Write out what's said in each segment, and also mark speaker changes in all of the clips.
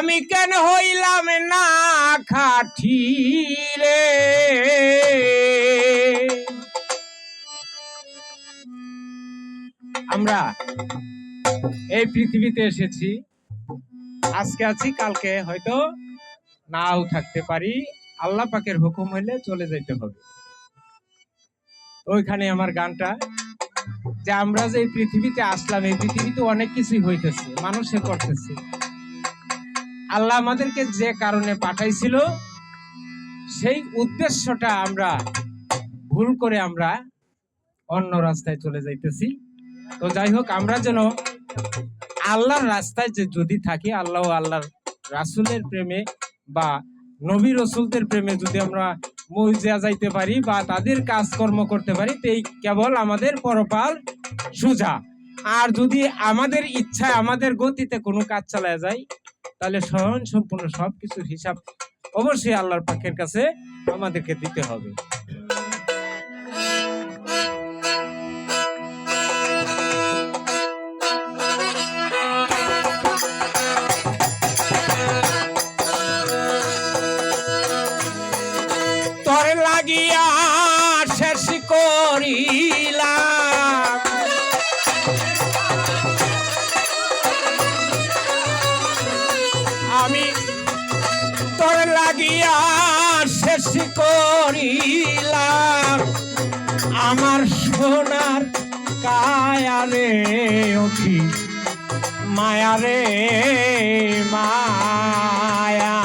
Speaker 1: আমি কেন হইলাম না খাঁটি রে। আমরা এই পৃথিবীতে এসেছি, আজকে আছি কালকে হয়তো নাও থাকতে পারি। আল্লাহ পাকের হুকুম হইলে চলে যাইতে হবে। ওইখানে আমার গানটা, যে আমরা যে এই পৃথিবীতে আসলাম, এই পৃথিবীতে অনেক কিছুই হইতেছে, মানুষে করতেছে। আল্লাহ আমাদেরকে যে কারণে পাঠাইছিল সেই উদ্দেশ্যটা আমরা ভুল করে আমরা অন্য রাস্তায় চলে যাইতেছি। তো যাই হোক, আমরা যেন আল্লাহর রাস্তায় যে যদি থাকি, আল্লাহ ও আল্লাহর রাসূলের প্রেমে বা নবী রাসূলদের প্রেমে যদি আমরা মরিয়া যাইতে পারি বা তাদের কাজকর্ম করতে পারি, তেই কেবল আমাদের পরপাল সোজা। আর যদি আমাদের ইচ্ছায় আমাদের গতিতে কোনো কাজ চালায় যায়, তাহলে স্বয়ং সম্পূর্ণ সবকিছুর হিসাব অবশ্যই আল্লাহর পাকের কাছে আমাদেরকে দিতে হবে। তোর লাগিয়া শেষ করিলাম আমি, তোর লাগিয়া শেষ করিলাম আমার সোনার কায়া রে ওঠি মায়া রে মায়া।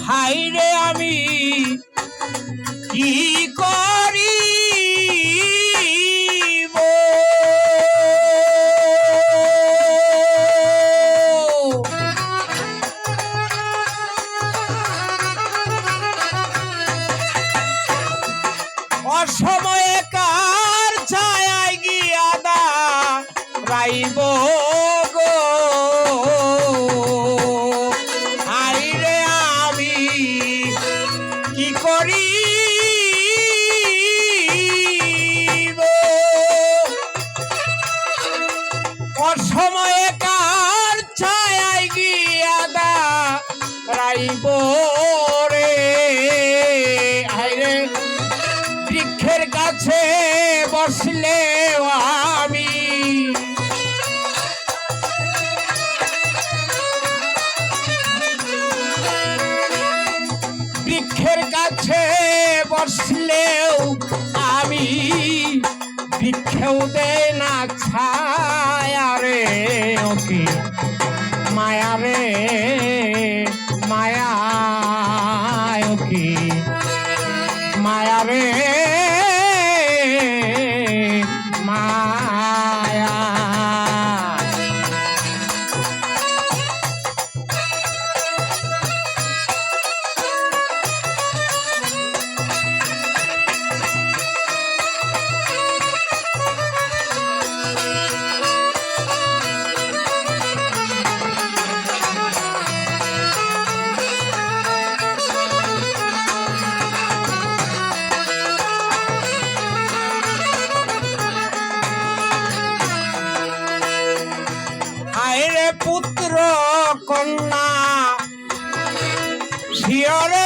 Speaker 1: হাইরে আমি কি করিব, অসময়ে কার ছায়ায় গিয়া দাঁড়াইব গো। হাইরে আমি কি করিব, অসময়ে কার ছায়ায় গিয়া দাঁড়াইব রে। হাইরে বৃক্ষের কাছে বসলে আমি বৃক্ষের কাছে বসলেও আমি বৃক্ষেও দেয় না ছায়া রে ওকে মায়া রে মায়া ওকে মায়া রে মায়া। পুত্র কন্যা শিয়রে